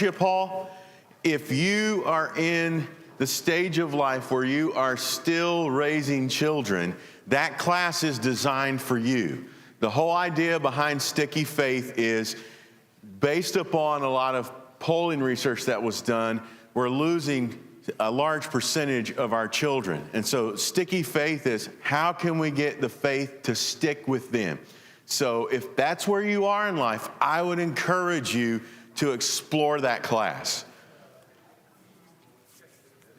worship hall, if you are in the stage of life where you are still raising children, that class is designed for you. The whole idea behind Sticky Faith is based upon a lot of polling research that was done. We're losing a large percentage of our children. And so Sticky Faith is, how can we get the faith to stick with them? So if that's where you are in life, I would encourage you to explore that class.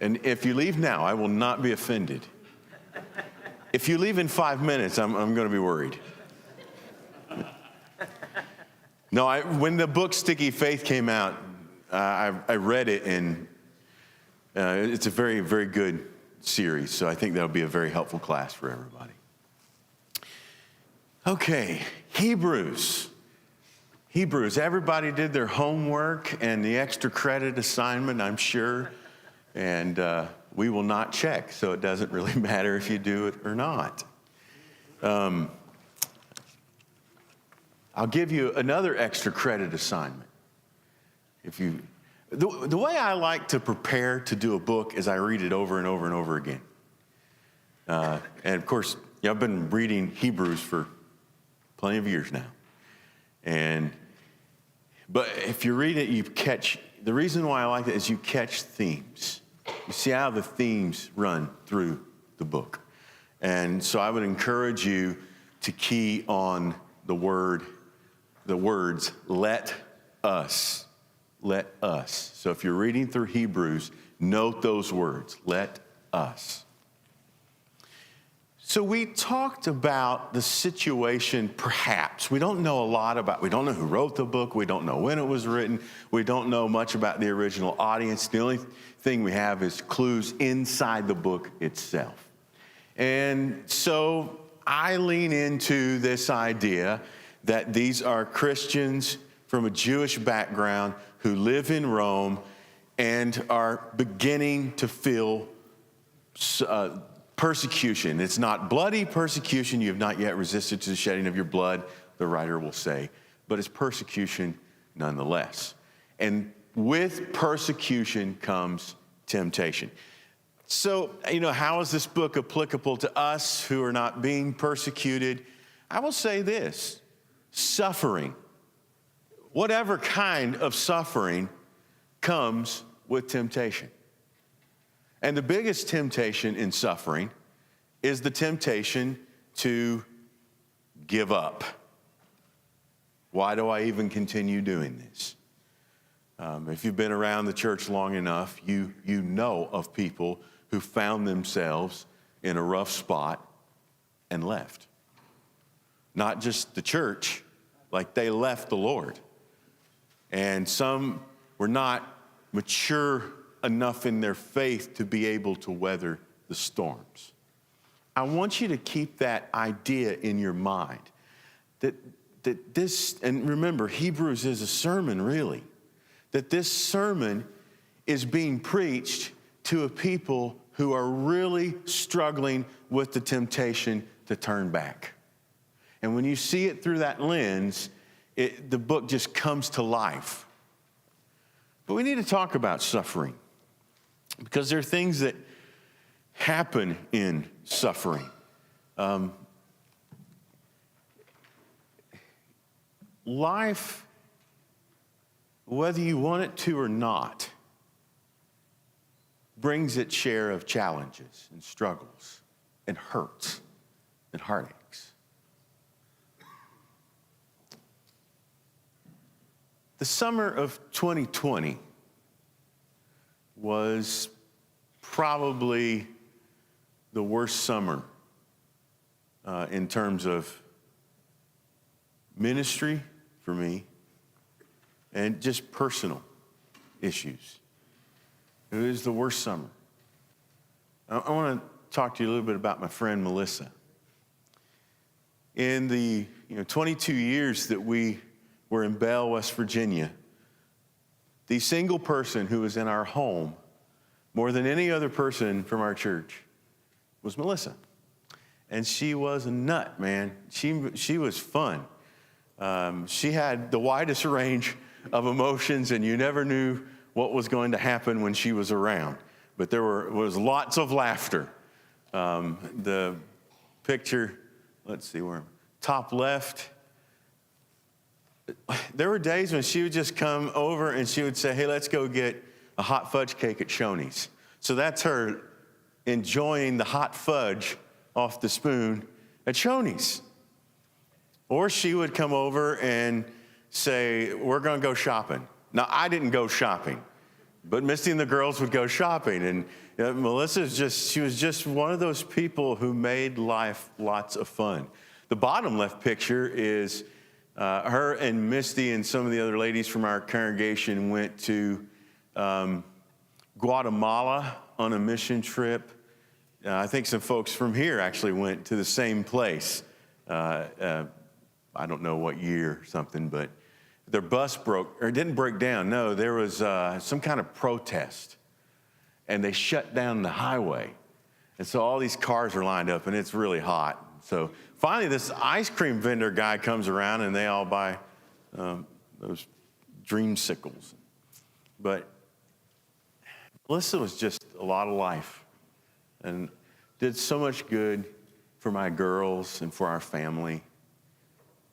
And if you leave now, I will not be offended. If you leave in 5 minutes, I'm going to be worried. No, when the book Sticky Faith came out, I read it, and it's a very, very good series. So I think that'll be a very helpful class for everybody. Okay, Hebrews. Everybody did their homework and the extra credit assignment, I'm sure. And we will not check, so it doesn't really matter if you do it or not. I'll give you another extra credit assignment. The way I like to prepare to do a book is I read it over and over and over again. And of course, I've been reading Hebrews for plenty of years now. But if you read it, you catch, the reason why I like it is you catch themes. You see how the themes run through the book. And so I would encourage you to key on the words, let us. Let us. So if you're reading through Hebrews, note those words, let us. So we talked about the situation, perhaps. We don't know a lot about, we don't know who wrote the book. We don't know when it was written. We don't know much about the original audience. The only thing we have is clues inside the book itself. And so I lean into this idea that these are Christians from a Jewish background who live in Rome and are beginning to feel persecution. It's not bloody persecution. You have not yet resisted to the shedding of your blood, the writer will say, but it's persecution nonetheless. And with persecution comes temptation. So, how is this book applicable to us who are not being persecuted? I will say this, suffering, whatever kind of suffering comes with temptation. And the biggest temptation in suffering is the temptation to give up. Why do I even continue doing this? If you've been around the church long enough, you know of people who found themselves in a rough spot and left. Not just the church, like they left the Lord. And some were not mature enough in their faith to be able to weather the storms. I want you to keep that idea in your mind. That this, and remember, Hebrews is a sermon, really. That this sermon is being preached to a people who are really struggling with the temptation to turn back. And when you see it through that lens, the book just comes to life. But we need to talk about suffering, because there are things that happen in suffering. Life, whether you want it to or not, brings its share of challenges and struggles and hurts and heartaches. The summer of 2020 was probably the worst summer in terms of ministry for me and just personal issues. It was the worst summer. I want to talk to you a little bit about my friend Melissa. In the 22 years that we were in Bell, West Virginia, the single person who was in our home more than any other person from our church was Melissa. And she was a nut, man. She was fun. She had the widest range of emotions, and you never knew what was going to happen when she was around. But there was lots of laughter. The picture, let's see where, top left, there were days when she would just come over and she would say, hey, let's go get a hot fudge cake at Shoney's. So that's her enjoying the hot fudge off the spoon at Shoney's. Or she would come over and say, we're going to go shopping. Now, I didn't go shopping, but Misty and the girls would go shopping. And she was just one of those people who made life lots of fun. The bottom left picture is her and Misty and some of the other ladies from our congregation went to Guatemala on a mission trip. I think some folks from here actually went to the same place. I don't know what year or something, but their bus didn't break down. No, there was some kind of protest, and they shut down the highway. And so all these cars are lined up, and it's really hot. So finally, this ice cream vendor guy comes around, and they all buy those dreamsicles. But Melissa was just a lot of life and did so much good for my girls and for our family.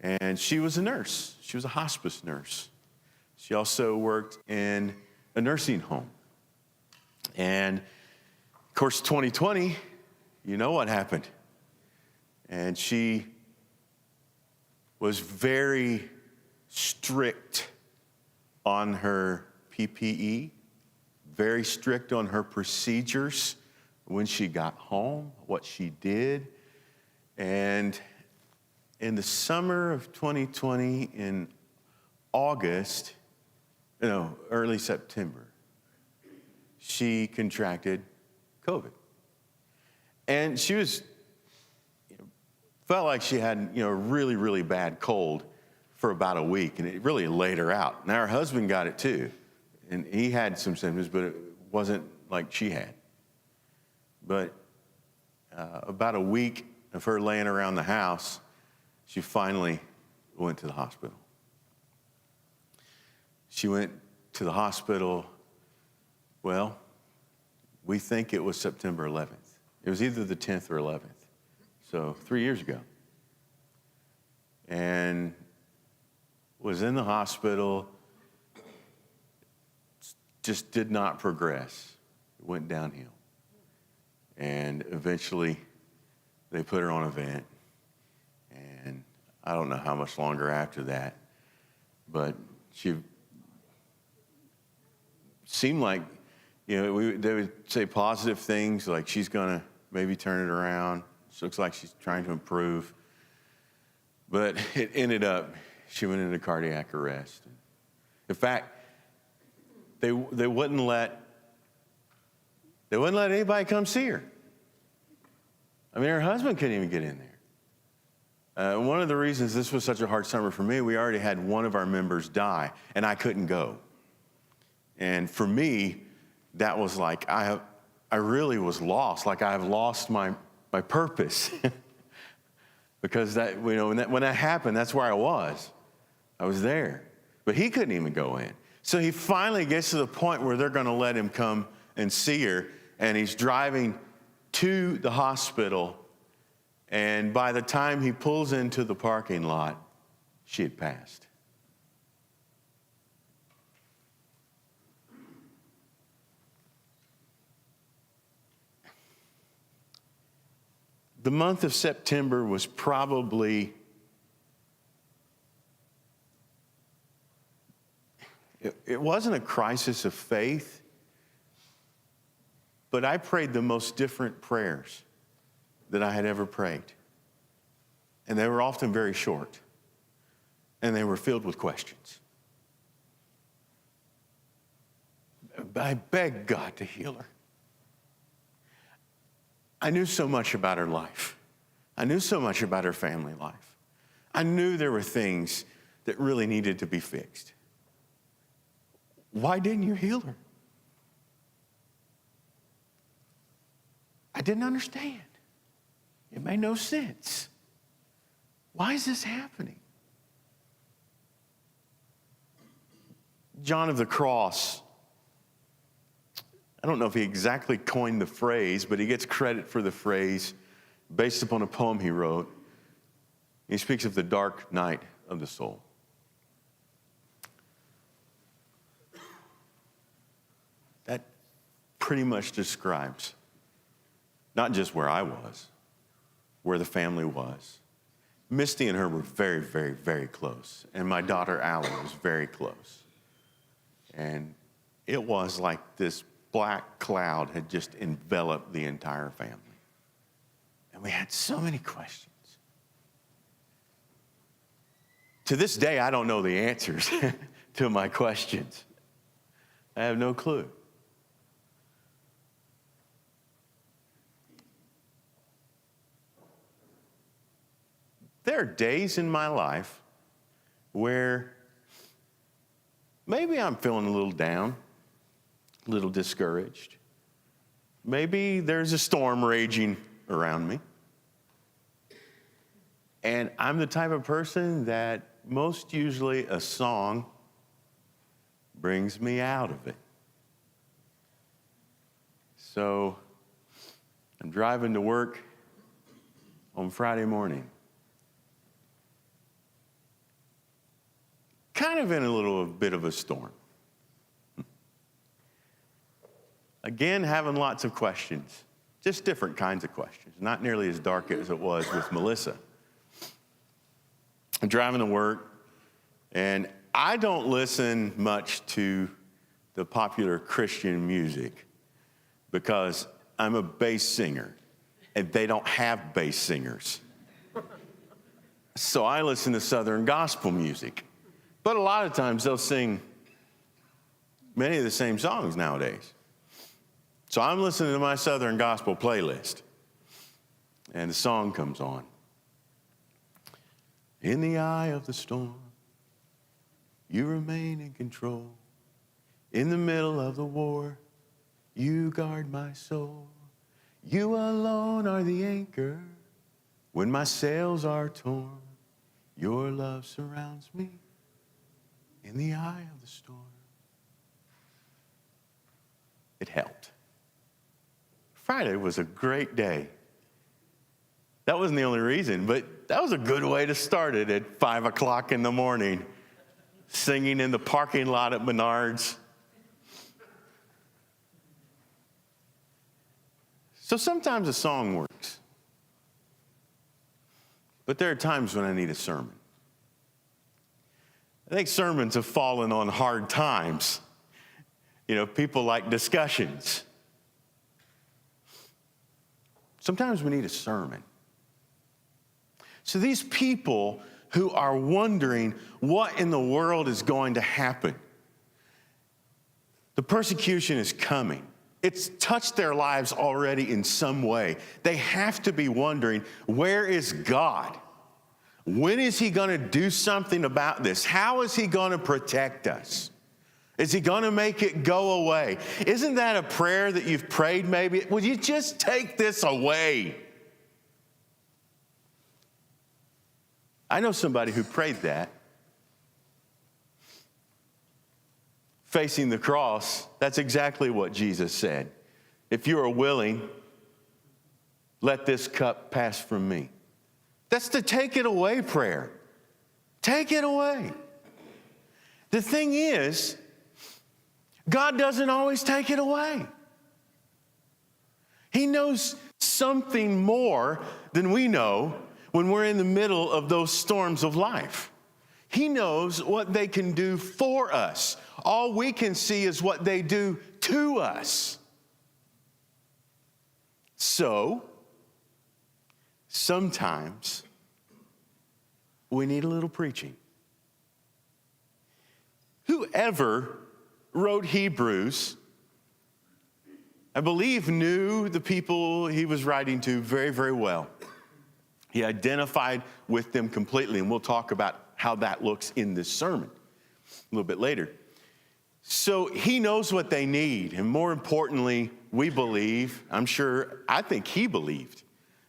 And she was a nurse. She was a hospice nurse. She also worked in a nursing home. And, of course, 2020, you know what happened. And she was very strict on her PPE, very strict on her procedures when she got home, what she did. And in the summer of 2020, in early September, she contracted COVID. And she felt like she had, a really, really bad cold for about a week, and it really laid her out. Now, her husband got it too, and he had some symptoms, but it wasn't like she had. But about a week of her laying around the house, she finally went to the hospital. She went to the hospital, well, we think it was September 11th. It was either the 10th or 11th, so 3 years ago. And was in the hospital, just did not progress. It went downhill. And eventually, they put her on a vent. And I don't know how much longer after that, but she seemed like, they would say positive things like she's going to maybe turn it around. She looks like she's trying to improve. But it ended up, she went into cardiac arrest. In fact, they wouldn't let anybody come see her. I mean, her husband couldn't even get in there. One of the reasons this was such a hard summer for me, we already had one of our members die, and I couldn't go. And for me, that was like, I really was lost. Like I have lost my purpose. Because that, when that happened, that's where I was. I was there. But he couldn't even go in. So he finally gets to the point where they're going to let him come and see her, and he's driving to the hospital, and by the time he pulls into the parking lot, she had passed. The month of September was probably, it wasn't a crisis of faith, but I prayed the most different prayers that I had ever prayed. And they were often very short, and they were filled with questions. I begged God to heal her. I knew so much about her life. I knew so much about her family life. I knew there were things that really needed to be fixed. Why didn't you heal her? I didn't understand. It made no sense. Why is this happening? John of the Cross, I don't know if he exactly coined the phrase, but he gets credit for the phrase based upon a poem he wrote. He speaks of the dark night of the soul. That pretty much describes not just where I was, where the family was. Misty and her were very, very, very close. And my daughter Allie was very close. And it was like this black cloud had just enveloped the entire family. And we had so many questions. To this day, I don't know the answers to my questions. I have no clue. There are days in my life where maybe I'm feeling a little down, a little discouraged. Maybe there's a storm raging around me. And I'm the type of person that most usually a song brings me out of it. So I'm driving to work on Friday morning. Kind of in a little bit of a storm. Again, having lots of questions, just different kinds of questions, not nearly as dark as it was with Melissa. I'm driving to work, and I don't listen much to the popular Christian music because I'm a bass singer, and they don't have bass singers. So I listen to Southern gospel music. But a lot of times they'll sing many of the same songs nowadays. So I'm listening to my Southern gospel playlist, and the song comes on. In the eye of the storm, you remain in control. In the middle of the war, you guard my soul. You alone are the anchor when my sails are torn. Your love surrounds me. In the eye of the storm. It helped. Friday was a great day. That wasn't the only reason, but that was a good way to start it at 5 o'clock in the morning, singing in the parking lot at Menards. So sometimes a song works, but there are times when I need a sermon. I think sermons have fallen on hard times. You know, people like discussions. Sometimes we need a sermon. So these people who are wondering what in the world is going to happen, the persecution is coming. It's touched their lives already in some way. They have to be wondering, where is God? When is he going to do something about this? How is he going to protect us? Is he going to make it go away? Isn't that a prayer that you've prayed maybe? Would you just take this away? I know somebody who prayed that. Facing the cross, that's exactly what Jesus said. If you are willing, let this cup pass from me. That's the take it away prayer. Take it away. The thing is, God doesn't always take it away. He knows something more than we know when we're in the middle of those storms of life. He knows what they can do for us. All we can see is what they do to us. So, sometimes we need a little preaching. Whoever wrote Hebrews, I believe, knew the people he was writing to very, very well. He identified with them completely, and we'll talk about how that looks in this sermon a little bit later. So he knows what they need, and more importantly, we believe, I think he believed,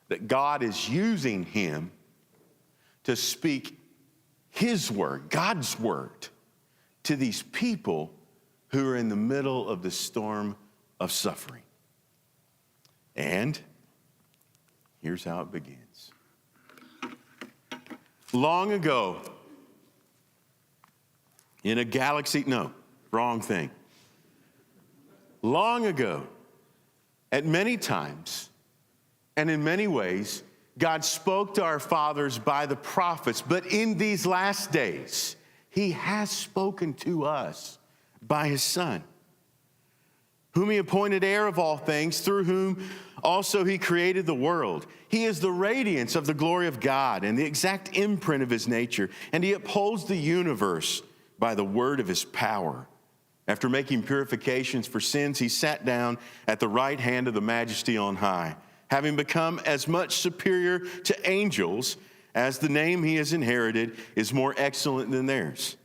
that God is using him to speak his word, God's word, to these people who are in the middle of the storm of suffering. And here's how it begins. Long ago, in a galaxy, no, wrong thing. Long ago, at many times and in many ways, God spoke to our fathers by the prophets, but in these last days, he has spoken to us by his Son, whom he appointed heir of all things, through whom also he created the world. He is the radiance of the glory of God and the exact imprint of his nature, and he upholds the universe by the word of his power. After making purifications for sins, he sat down at the right hand of the Majesty on high, having become as much superior to angels as the name he has inherited is more excellent than theirs.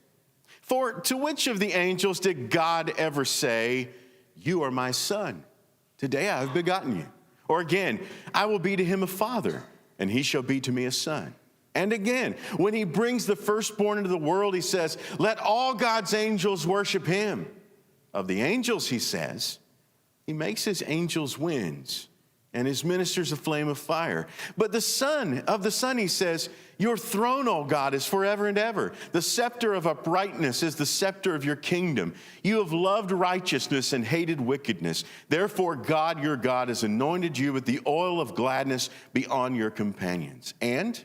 For to which of the angels did God ever say, "You are my son, today I have begotten you"? Or again, "I will be to him a father, and he shall be to me a son"? And again, when he brings the firstborn into the world, he says, "Let all God's angels worship him." Of the angels, he says, he makes his angels winds and his ministers a flame of fire. But the Son, he says, "Your throne, O God, is forever and ever. The scepter of uprightness is the scepter of your kingdom. You have loved righteousness and hated wickedness. Therefore, God, your God, has anointed you with the oil of gladness beyond your companions. And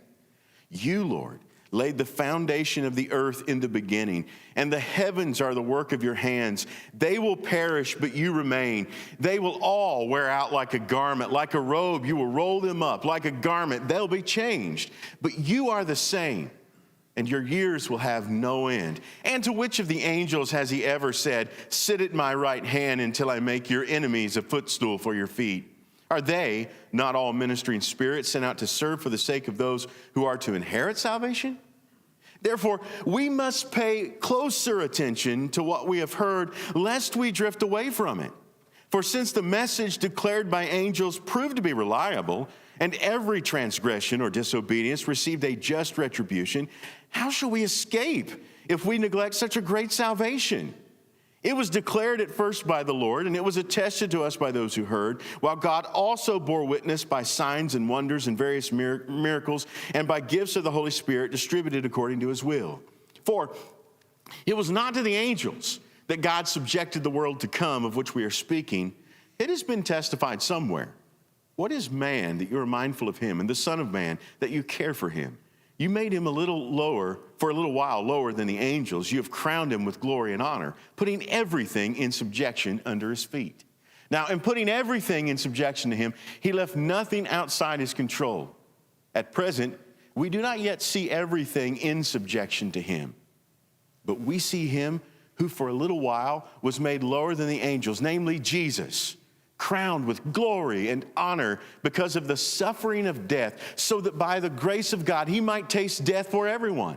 you, Lord, laid the foundation of the earth in the beginning, and the heavens are the work of your hands. They will perish, but you remain. They will all wear out like a garment. Like a robe, you will roll them up. Like a garment, they'll be changed. But you are the same, and your years will have no end. And to which of the angels has he ever said, 'Sit at my right hand until I make your enemies a footstool for your feet'? Are they not all ministering spirits sent out to serve for the sake of those who are to inherit salvation? Therefore, we must pay closer attention to what we have heard, lest we drift away from it. For since the message declared by angels proved to be reliable, and every transgression or disobedience received a just retribution, how shall we escape if we neglect such a great salvation? It was declared at first by the Lord, and it was attested to us by those who heard, while God also bore witness by signs and wonders and various miracles, and by gifts of the Holy Spirit distributed according to his will. For it was not to the angels that God subjected the world to come, of which we are speaking. It has been testified somewhere. What is man that you are mindful of him, and the Son of Man that you care for him? You made him for a little while lower than the angels. You have crowned him with glory and honor, putting everything in subjection under his feet. Now, in putting everything in subjection to him, he left nothing outside his control. At present, we do not yet see everything in subjection to him, but we see him who for a little while was made lower than the angels, namely Jesus, crowned with glory and honor because of the suffering of death, so that by the grace of God he might taste death for everyone.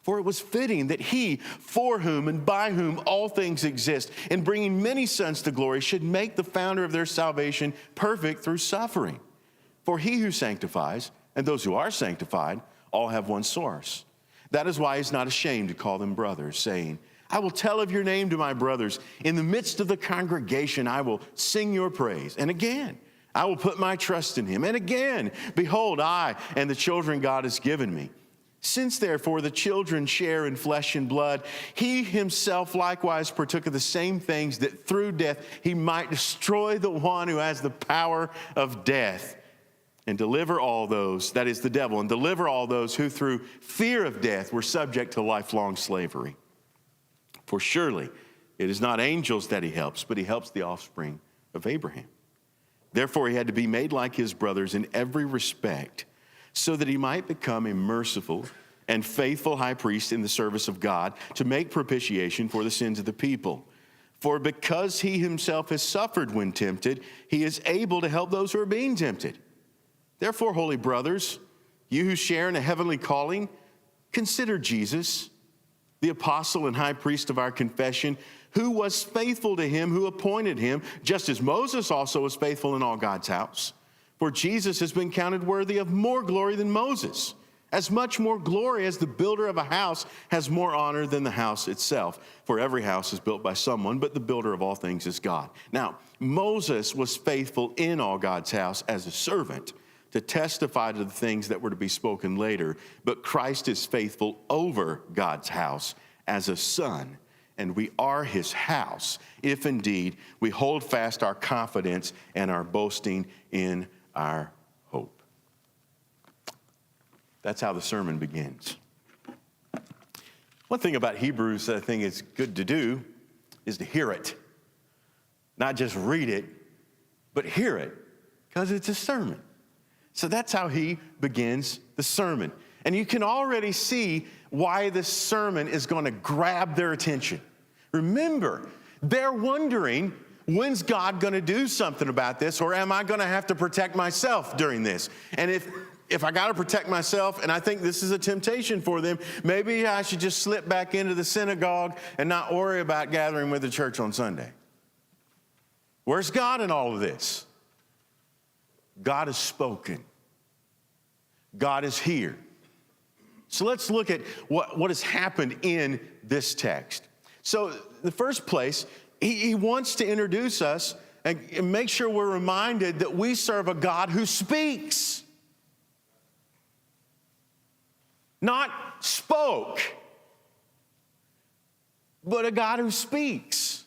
For it was fitting that he, for whom and by whom all things exist, in bringing many sons to glory, should make the founder of their salvation perfect through suffering. For he who sanctifies and those who are sanctified all have one source. That is why he's not ashamed to call them brothers, saying, "I will tell of your name to my brothers. In the midst of the congregation, I will sing your praise." And again, "I will put my trust in him." And again, "Behold, I and the children God has given me." Since therefore the children share in flesh and blood, he himself likewise partook of the same things, that through death he might destroy the one who has the power of death, and deliver all those, that is the devil, and deliver all those who through fear of death were subject to lifelong slavery. For surely it is not angels that he helps, but he helps the offspring of Abraham. Therefore he had to be made like his brothers in every respect, so that he might become a merciful and faithful high priest in the service of God, to make propitiation for the sins of the people. For because he himself has suffered when tempted, he is able to help those who are being tempted. Therefore, holy brothers, you who share in a heavenly calling, consider Jesus, the apostle and high priest of our confession, who was faithful to him who appointed him, just as Moses also was faithful in all God's house. For Jesus has been counted worthy of more glory than Moses, As much more glory as the builder of a house has more honor than the house itself. For every house is built by someone, but the builder of all things is God. Now, Moses was faithful in all God's house as a servant to testify to the things that were to be spoken later. But Christ is faithful over God's house as a son, and we are his house, if indeed we hold fast our confidence and our boasting in our hope. That's how the sermon begins. One thing about Hebrews that I think is good to do is to hear it. Not just read it, but hear it, because it's a sermon. So that's how he begins the sermon. And you can already see why this sermon is going to grab their attention. Remember, they're wondering, when's God going to do something about this, or am I going to have to protect myself during this? And if I got to protect myself, and I think this is a temptation for them, maybe I should just slip back into the synagogue and not worry about gathering with the church on Sunday. Where's God in all of this? God has spoken. God is here. So let's look at what has happened in this text. So in the first place, he wants to introduce us and make sure we're reminded that we serve a God who speaks. Not spoke, but a God who speaks.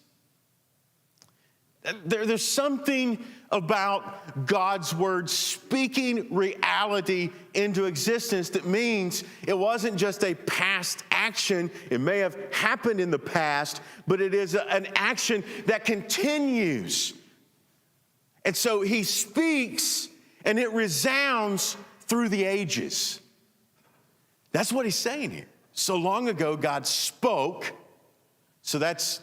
There's something about God's word speaking reality into existence that means it wasn't just a past action. It may have happened in the past, but it is an action that continues. And so he speaks, and it resounds through the ages. That's what he's saying here. So long ago, God spoke. So that's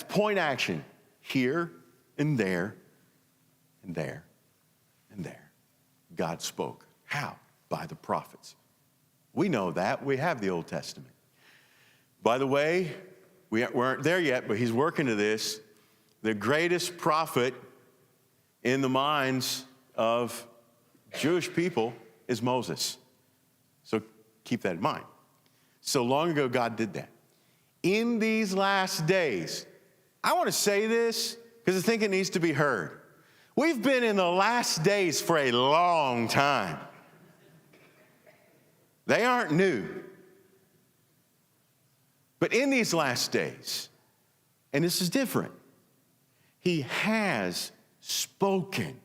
point action. Here and there and there and there. God spoke. How? By the prophets. We know that. We have the Old Testament. By the way, we aren't there yet, but he's working to this. The greatest prophet in the minds of Jewish people is Moses. So keep that in mind. So long ago, God did that. In these last days, I want to say this because I think it needs to be heard. We've been in the last days for a long time. They aren't new. But in these last days, and this is different, he has spoken.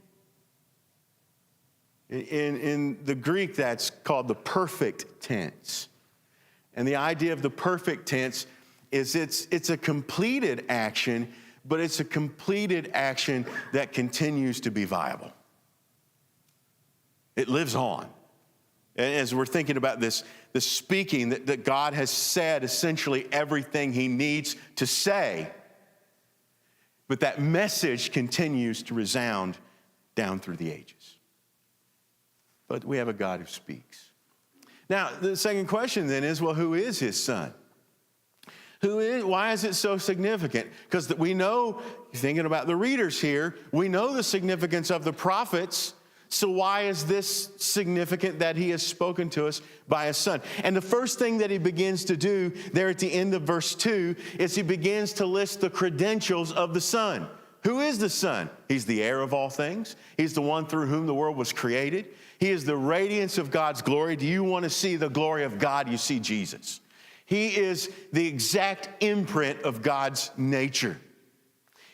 In the Greek, that's called the perfect tense. And the idea of the perfect tense is it's a completed action, but it's a completed action that continues to be viable. It lives on. And as we're thinking about this speaking, that God has said essentially everything he needs to say, but that message continues to resound down through the ages. But we have a God who speaks. Now, the second question then is, well, who is his son? Why is it so significant? Because we know, thinking about the readers here, we know the significance of the prophets. So why is this significant that he has spoken to us by his son? And the first thing that he begins to do there at the end of verse 2 is he begins to list the credentials of the son. Who is the son? He's the heir of all things. He's the one through whom the world was created. He is the radiance of God's glory. Do you want to see the glory of God? You see Jesus. He is the exact imprint of God's nature.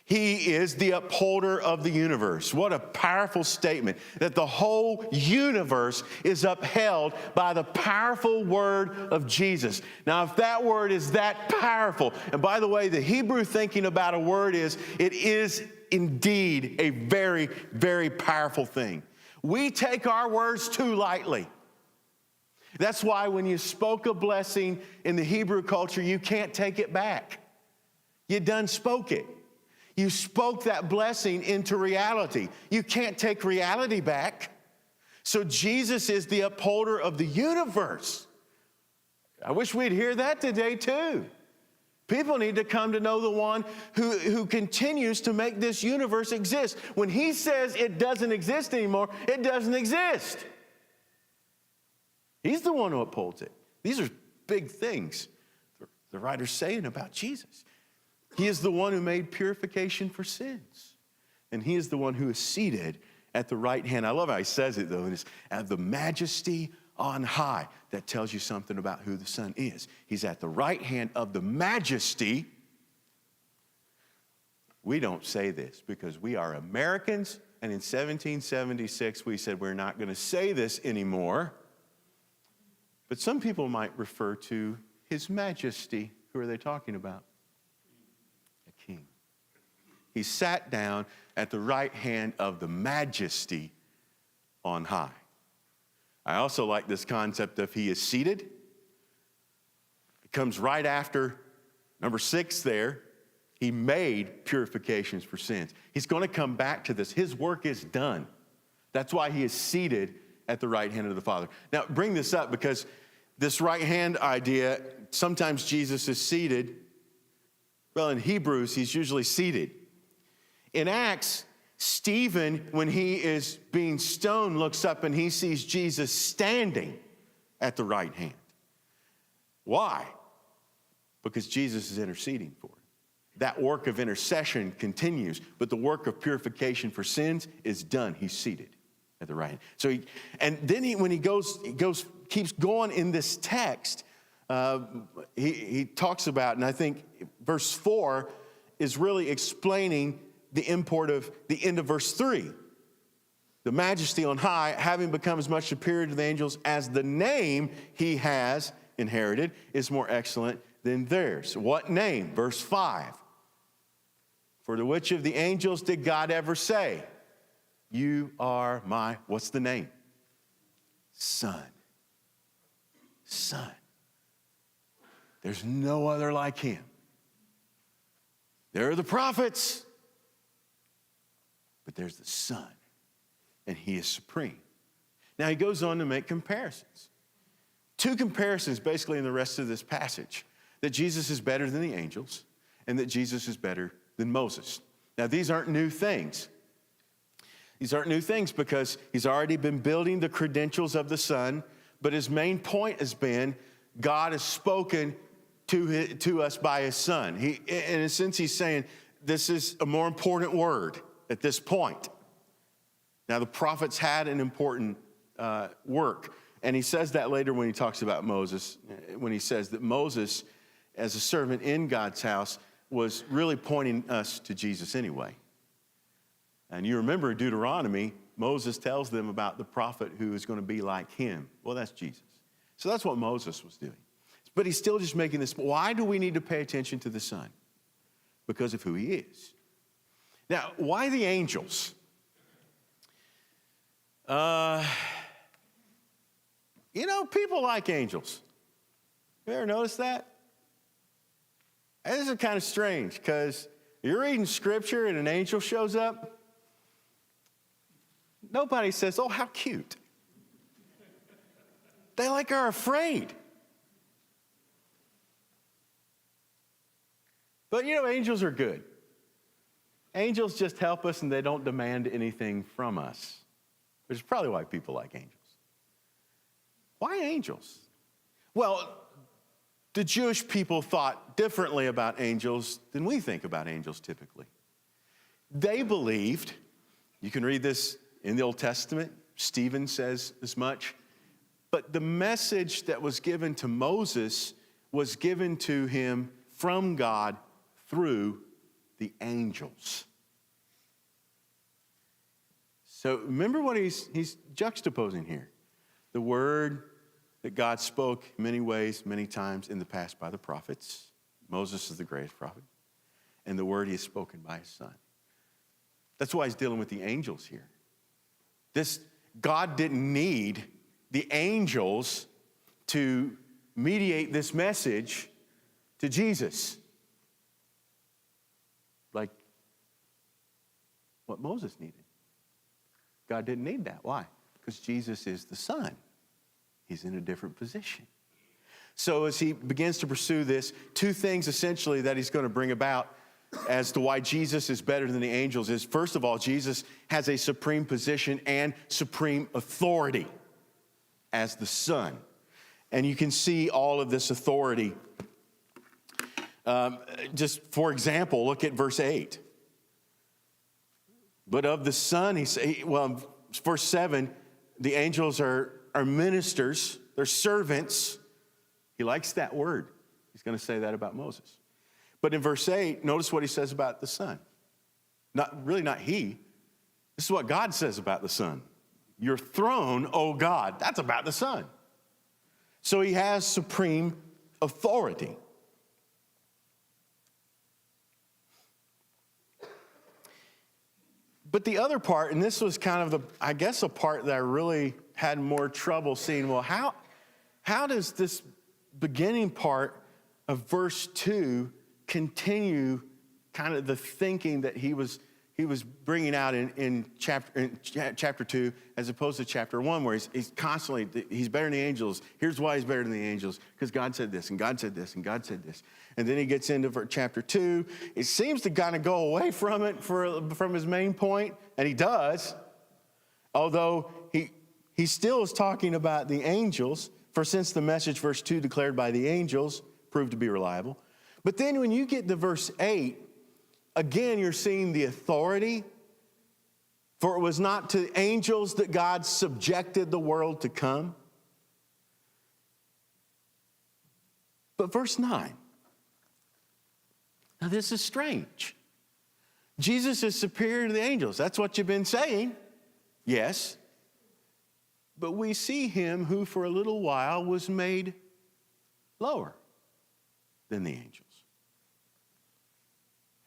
He is the upholder of the universe. What a powerful statement that the whole universe is upheld by the powerful word of Jesus. Now, if that word is that powerful, and by the way, the Hebrew thinking about a word is, it is indeed a very, very powerful thing. We take our words too lightly. That's why when you spoke a blessing in the Hebrew culture, you can't take it back. You done spoke it. You spoke that blessing into reality. You can't take reality back. So Jesus is the upholder of the universe. I wish we'd hear that today too. People need to come to know the one who continues to make this universe exist. When he says it doesn't exist anymore, it doesn't exist. He's the one who upholds it. These are big things the writer's saying about Jesus. He is the one who made purification for sins. And he is the one who is seated at the right hand. I love how he says it, though. It's at the majesty on high. That tells you something about who the Son is. He's at the right hand of the majesty. We don't say this because we are Americans, and in 1776 we said we're not going to say this anymore. But some people might refer to His Majesty. Who are they talking about? A king. He sat down at the right hand of the majesty on high. I also like this concept of He is seated. It comes right after number 6 there. He made purifications for sins. He's going to come back to this. His work is done. That's why He is seated at the right hand of the Father. Now, bring this up because this right hand idea, sometimes Jesus is seated. Well, in Hebrews, He's usually seated. In Acts, Stephen, when he is being stoned, looks up and he sees Jesus standing at the right hand. Why? Because Jesus is interceding for him. That work of intercession continues, but the work of purification for sins is done. He's seated at the right hand. So when he keeps going in this text, he talks about, and I think verse 4 is really explaining the import of the end of verse 3. The majesty on high, having become as much superior to the angels as the name He has inherited is more excellent than theirs. What name? Verse 5. For to which of the angels did God ever say, you are my, what's the name? Son. Son. There's no other like Him. There are the prophets, but there's the Son, and He is supreme. Now he goes on to make comparisons. 2 comparisons basically in the rest of this passage, that Jesus is better than the angels and that Jesus is better than Moses. Now these aren't new things. These aren't new things because He's already been building the credentials of the Son, but His main point has been God has spoken to us by His Son. In a sense, He's saying this is a more important word at this point. Now the prophets had an important work, and He says that later when He talks about Moses, when He says that Moses, as a servant in God's house, was really pointing us to Jesus anyway. And you remember Deuteronomy, Moses tells them about the prophet who is going to be like him. Well, that's Jesus. So that's what Moses was doing. But he's still just making this. Why do we need to pay attention to the Son? Because of who He is. Now, why the angels? People like angels. You ever notice that? This is kind of strange because you're reading Scripture and an angel shows up. Nobody says, oh, how cute. They are afraid. But angels are good. Angels just help us and they don't demand anything from us, which is probably why people like angels. Why angels? Well, the Jewish people thought differently about angels than we think about angels typically. They believed, you can read this in the Old Testament, Stephen says as much, but the message that was given to Moses was given to him from God through the angels. So remember what he's juxtaposing here. The word that God spoke in many ways, many times in the past by the prophets. Moses is the greatest prophet. And the word He has spoken by His Son. That's why He's dealing with the angels here. God didn't need the angels to mediate this message to Jesus. Like what Moses needed. God didn't need that. Why? Because Jesus is the Son. He's in a different position. So as He begins to pursue this, 2 things essentially that He's going to bring about as to why Jesus is better than the angels is, first of all, Jesus has a supreme position and supreme authority as the Son And you can see all of this authority. Just for example, look at verse 8. But of the Son, verse 7, the angels are ministers, they're servants. He likes that word. He's going to say that about Moses. But in verse 8, notice what he says about the Son. Not he. This is what God says about the Son. Your throne, O God. That's about the Son. So he has supreme authority. But the other part, and this was kind of a part that I really had more trouble seeing. Well, how does this beginning part of verse 2 continue kind of the thinking that he was bringing out in chapter 2 as opposed to chapter 1, where he's constantly, he's better than the angels. Here's why he's better than the angels, because God said this, and God said this, and God said this. And then he gets into chapter 2. It seems to kind of go away from it, from his main point, and he does, although he still is talking about the angels, for since the message, verse 2, declared by the angels proved to be reliable. But then when you get to verse 8, again, you're seeing the authority. For it was not to angels that God subjected the world to come. But verse 9. Now this is strange. Jesus is superior to the angels. That's what you've been saying. Yes. But we see him who for a little while was made lower than the angels.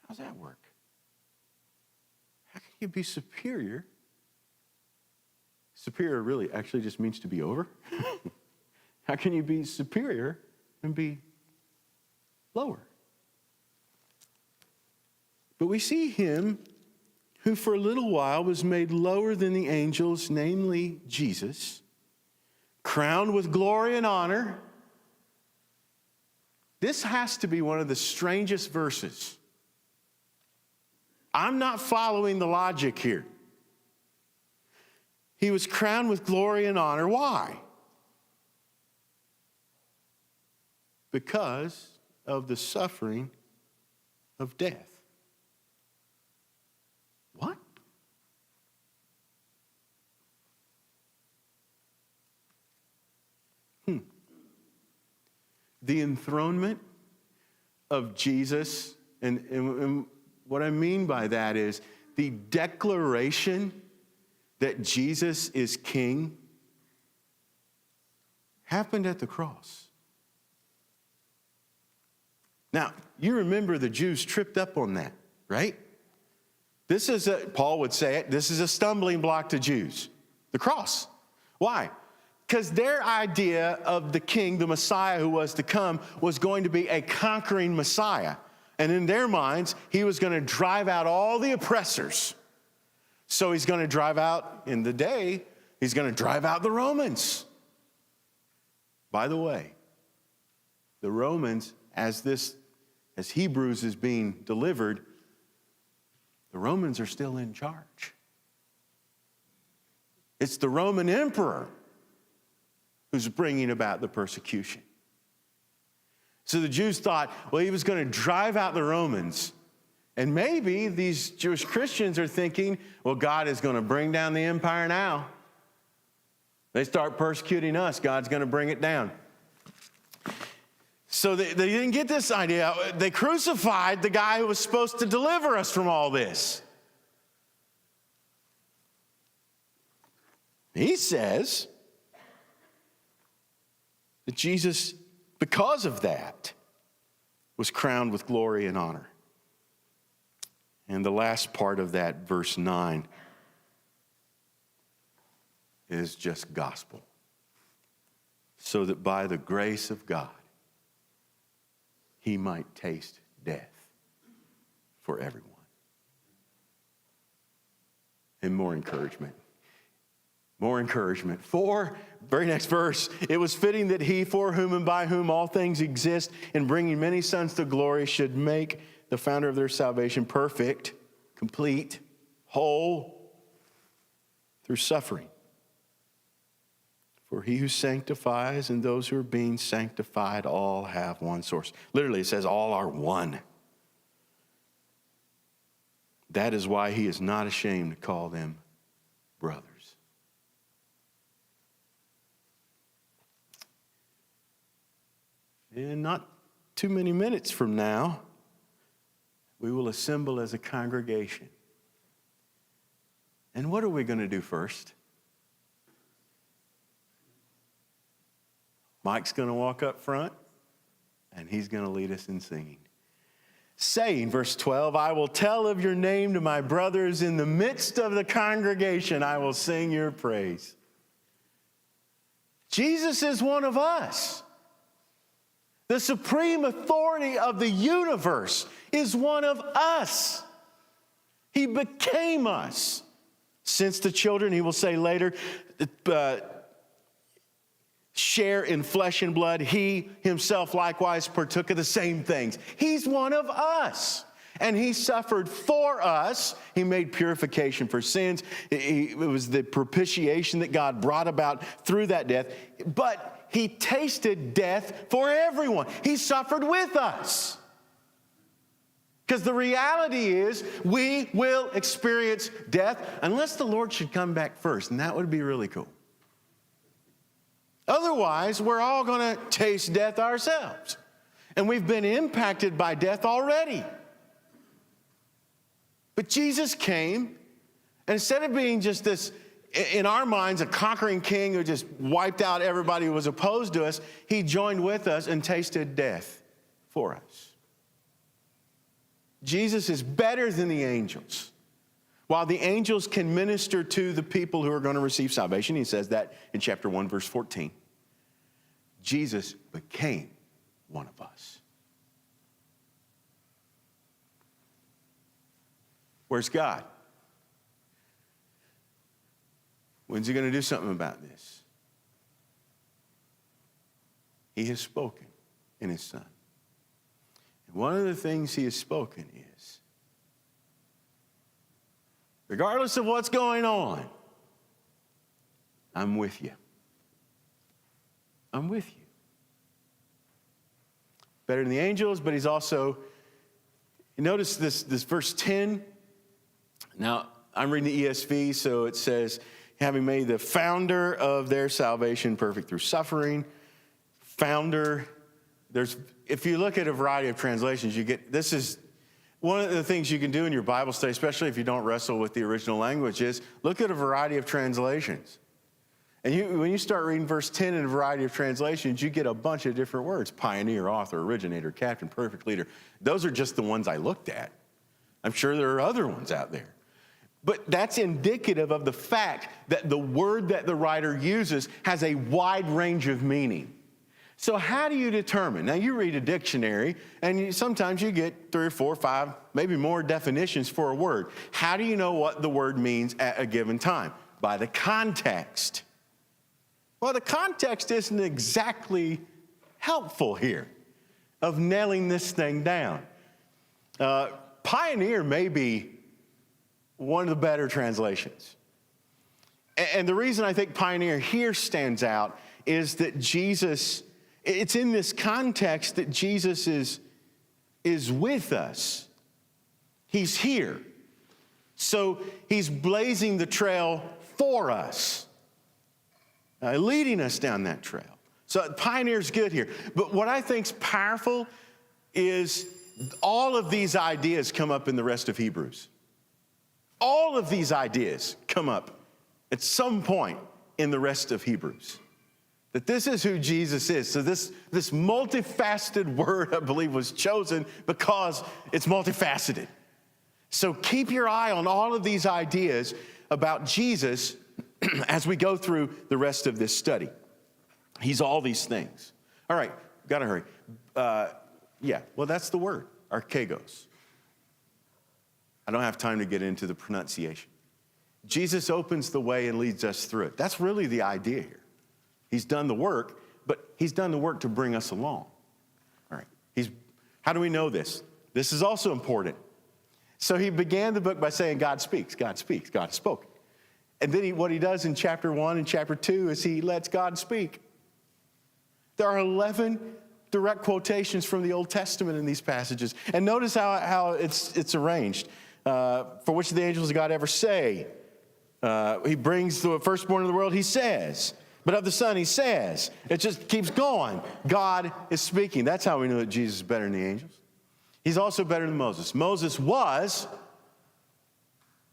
How does that work? How can you be superior? Superior really actually just means to be over. How can you be superior and be lower? But we see him who for a little while was made lower than the angels, namely Jesus, crowned with glory and honor. This has to be one of the strangest verses. I'm not following the logic here. He was crowned with glory and honor. Why? Because of the suffering of death. What? The enthronement of Jesus, and what I mean by that is the declaration that Jesus is king happened at the cross. Now, you remember the Jews tripped up on that, right? This is, Paul would say it, this is a stumbling block to Jews. The cross. Why? Because their idea of the king, the Messiah who was to come, was going to be a conquering Messiah. And in their minds, he was going to drive out all the oppressors. So he's going to drive out, in the day, he's going to drive out the Romans. By the way, the Romans, as Hebrews is being delivered, the Romans are still in charge. It's the Roman emperor who's bringing about the persecution. So the Jews thought, well, he was going to drive out the Romans. And maybe these Jewish Christians are thinking, well, God is going to bring down the empire now. They start persecuting us, God's going to bring it down. So they didn't get this idea. They crucified the guy who was supposed to deliver us from all this. He says that Jesus, because of that, was crowned with glory and honor. And the last part of that, verse 9, is just gospel. So that by the grace of God, he might taste death for everyone. And more encouragement. More encouragement. For, very next verse, it was fitting that he, for whom and by whom all things exist, in bringing many sons to glory, should make the founder of their salvation perfect, complete, whole, through suffering. For he who sanctifies and those who are being sanctified all have one source. Literally, it says all are one. That is why he is not ashamed to call them brothers. In not too many minutes from now, we will assemble as a congregation. And what are we going to do first? Mike's going to walk up front, and he's going to lead us in singing. Saying, verse 12, I will tell of your name to my brothers. In the midst of the congregation, I will sing your praise. Jesus is one of us. The supreme authority of the universe is one of us. He became us. Since the children, he will say later, share in flesh and blood, he himself likewise partook of the same things. He's one of us. And he suffered for us. He made purification for sins. It was the propitiation that God brought about through that death. But he tasted death for everyone. He suffered with us. Because the reality is we will experience death unless the Lord should come back first. And that would be really cool. Otherwise, we're all going to taste death ourselves. And we've been impacted by death already. But Jesus came, and instead of being just this, in our minds, a conquering king who just wiped out everybody who was opposed to us, he joined with us and tasted death for us. Jesus is better than the angels. While the angels can minister to the people who are going to receive salvation, he says that in chapter 1, verse 14. Jesus became one of us. Where's God? When's he going to do something about this? He has spoken in his Son. And one of the things he has spoken is, regardless of what's going on, I'm with you. I'm with you. Better than the angels, but he's also, notice this verse 10. Now, I'm reading the ESV, so it says, having made the founder of their salvation perfect through suffering. Founder, if you look at a variety of translations, this is one of the things you can do in your Bible study, especially if you don't wrestle with the original language, is look at a variety of translations. And when you start reading verse 10 in a variety of translations, you get a bunch of different words. Pioneer, author, originator, captain, perfect leader. Those are just the ones I looked at. I'm sure there are other ones out there. But that's indicative of the fact that the word that the writer uses has a wide range of meaning. So how do you determine? Now, you read a dictionary, and sometimes you get 3 or 4 or 5, maybe more definitions for a word. How do you know what the word means at a given time? By the context. Well, the context isn't exactly helpful here of nailing this thing down. Pioneer may be one of the better translations. And the reason I think pioneer here stands out is that Jesus, it's in this context that Jesus is with us. He's here. So he's blazing the trail for us, leading us down that trail. So pioneer's good here. But what I think's powerful is all of these ideas come up in the rest of Hebrews. All of these ideas come up at some point in the rest of Hebrews. That this is who Jesus is. So this multifaceted word, I believe, was chosen because it's multifaceted. So keep your eye on all of these ideas about Jesus as we go through the rest of this study. He's all these things. All right, gotta hurry. That's the word, archegos. I don't have time to get into the pronunciation. Jesus opens the way and leads us through it. That's really the idea here. He's done the work, but he's done the work to bring us along. All right. How do we know this? This is also important. So he began the book by saying, God speaks, God speaks, God has spoken. And then what he does in chapter 1 and chapter 2 is he lets God speak. There are 11 direct quotations from the Old Testament in these passages. And notice how it's arranged. For which of the angels did God ever say? He brings the firstborn of the world, he says. But of the Son, he says. It just keeps going. God is speaking. That's how we know that Jesus is better than the angels. He's also better than Moses. Moses was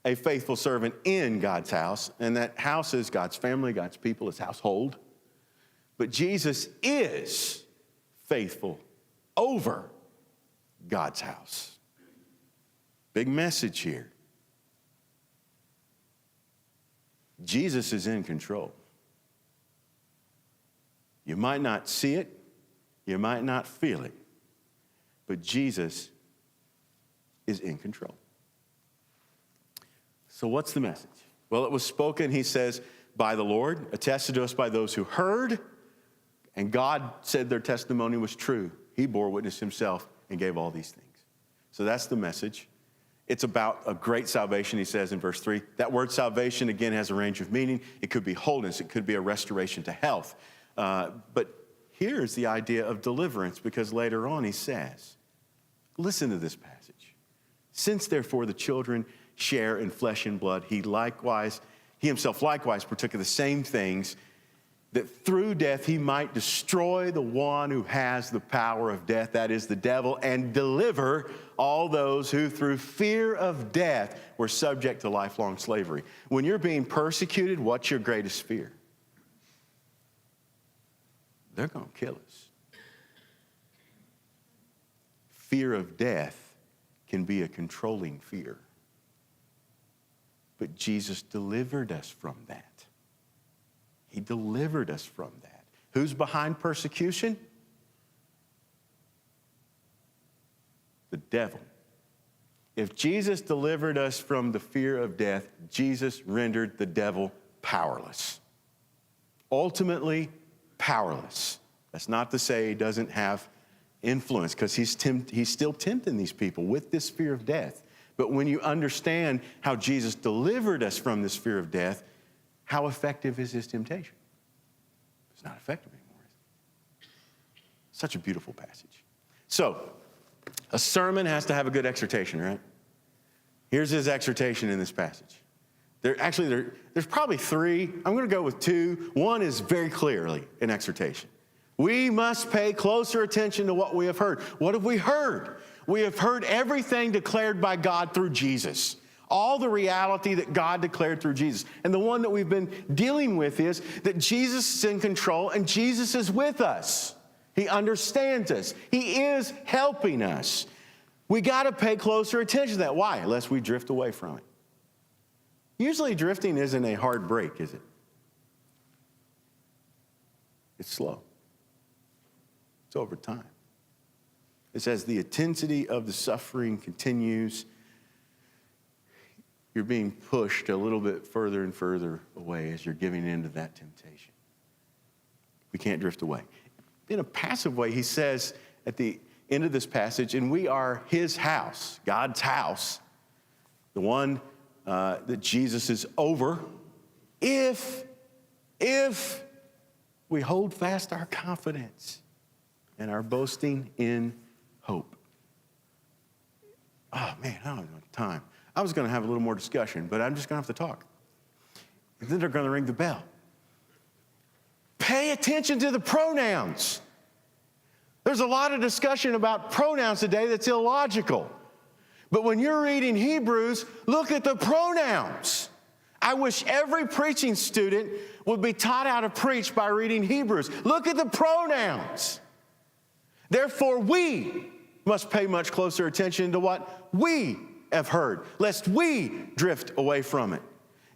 a faithful servant in God's house, and that house is God's family, God's people, his household. But Jesus is faithful over God's house. Big message here. Jesus is in control. You might not see it, you might not feel it, but Jesus is in control. So what's the message? Well, it was spoken, he says, by the Lord, attested to us by those who heard, and God said their testimony was true. He bore witness himself and gave all these things. So that's the message. It's about a great salvation, he says in verse 3. That word salvation, again, has a range of meaning. It could be wholeness. It could be a restoration to health. But here's the idea of deliverance, because later on he says, listen to this passage. Since, therefore, the children share in flesh and blood, he himself likewise partook of the same things, that through death he might destroy the one who has the power of death, that is the devil, and deliver all those who through fear of death were subject to lifelong slavery. When you're being persecuted, what's your greatest fear? They're going to kill us. Fear of death can be a controlling fear. But Jesus delivered us from that. He delivered us from that. Who's behind persecution? The devil. If Jesus delivered us from the fear of death, Jesus rendered the devil powerless. Ultimately, powerless. That's not to say he doesn't have influence, because he's still tempting these people with this fear of death. But when you understand how Jesus delivered us from this fear of death, how effective is his temptation? It's not effective anymore, is it? Such a beautiful passage. So, a sermon has to have a good exhortation, right? Here's his exhortation in this passage. There's probably three. I'm going to go with two. One is very clearly an exhortation. We must pay closer attention to what we have heard. What have we heard? We have heard everything declared by God through Jesus. All the reality that God declared through Jesus. And the one that we've been dealing with is that Jesus is in control and Jesus is with us. He understands us. He is helping us. We got to pay closer attention to that. Why? Lest we drift away from it. Usually drifting isn't a hard break, is it? It's slow. It's over time. It says the intensity of the suffering continues. You're being pushed a little bit further and further away as you're giving in to that temptation. We can't drift away. In a passive way, he says at the end of this passage, and we are his house, God's house, the one that Jesus is over, if we hold fast our confidence and our boasting in hope. Oh, man, I don't have time. I was going to have a little more discussion, but I'm just going to have to talk. And then they're going to ring the bell. Pay attention to the pronouns. There's a lot of discussion about pronouns today that's illogical. But when you're reading Hebrews, look at the pronouns. I wish every preaching student would be taught how to preach by reading Hebrews. Look at the pronouns. Therefore, we must pay much closer attention to what we have heard, lest we drift away from it.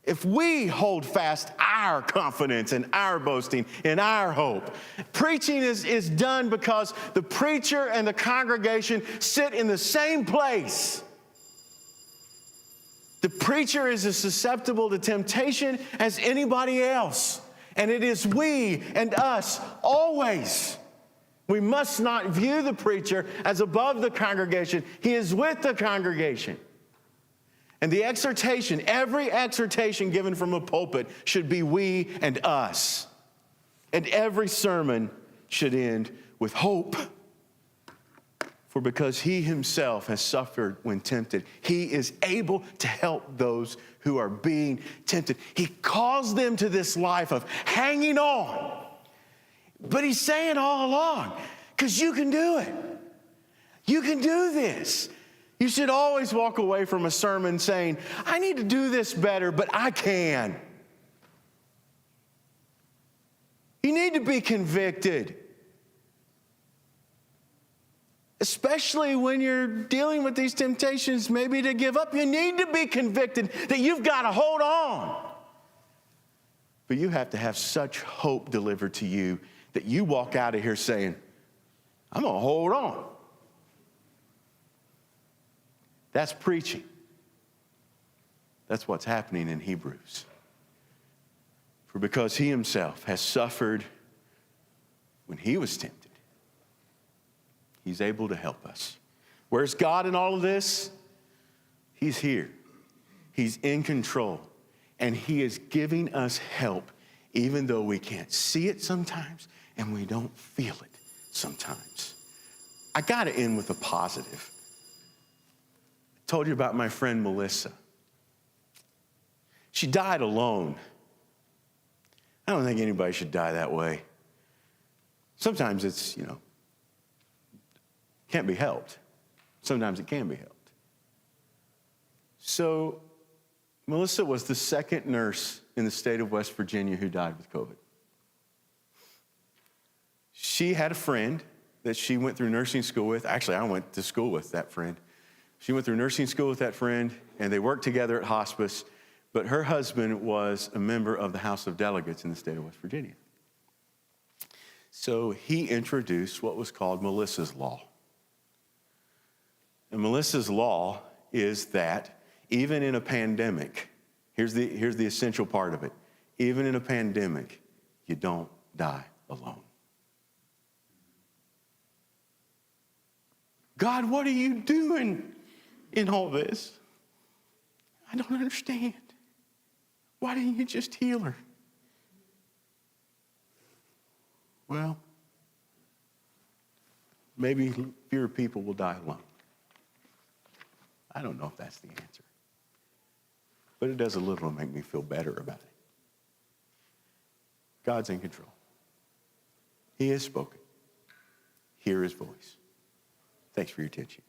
If we hold fast our confidence and our boasting and our hope, preaching is done because the preacher and the congregation sit in the same place. The preacher is as susceptible to temptation as anybody else. And it is we and us always. We must not view the preacher as above the congregation. He is with the congregation. And the exhortation, every exhortation given from a pulpit should be we and us. And every sermon should end with hope. For because he himself has suffered when tempted, he is able to help those who are being tempted. He calls them to this life of hanging on. But he's saying all along, because you can do it. You can do this. You should always walk away from a sermon saying, I need to do this better, but I can. You need to be convicted. Especially when you're dealing with these temptations, maybe to give up. You need to be convicted that you've got to hold on. But you have to have such hope delivered to you that you walk out of here saying, I'm going to hold on. That's preaching. That's what's happening in Hebrews. For because he himself has suffered when he was tempted, he's able to help us. Where's God in all of this? He's here. He's in control. And he is giving us help, even though we can't see it sometimes and we don't feel it sometimes. I got to end with a positive. I told you about my friend Melissa. She died alone. I don't think anybody should die that way. Sometimes it's, can't be helped. Sometimes it can be helped. So Melissa was the second nurse in the state of West Virginia who died with COVID. She had a friend that she went through nursing school with. Actually, I went to school with that friend. She went through nursing school with that friend, and they worked together at hospice. But her husband was a member of the House of Delegates in the state of West Virginia. So he introduced what was called Melissa's Law. And Melissa's Law is that even in a pandemic, here's the essential part of it. Even in a pandemic, you don't die alone. God, what are you doing in all this? I don't understand. Why didn't you just heal her? Well, maybe fewer people will die alone. I don't know if that's the answer. But it does a little to make me feel better about it. God's in control. He has spoken. Hear his voice. Thanks for your attention.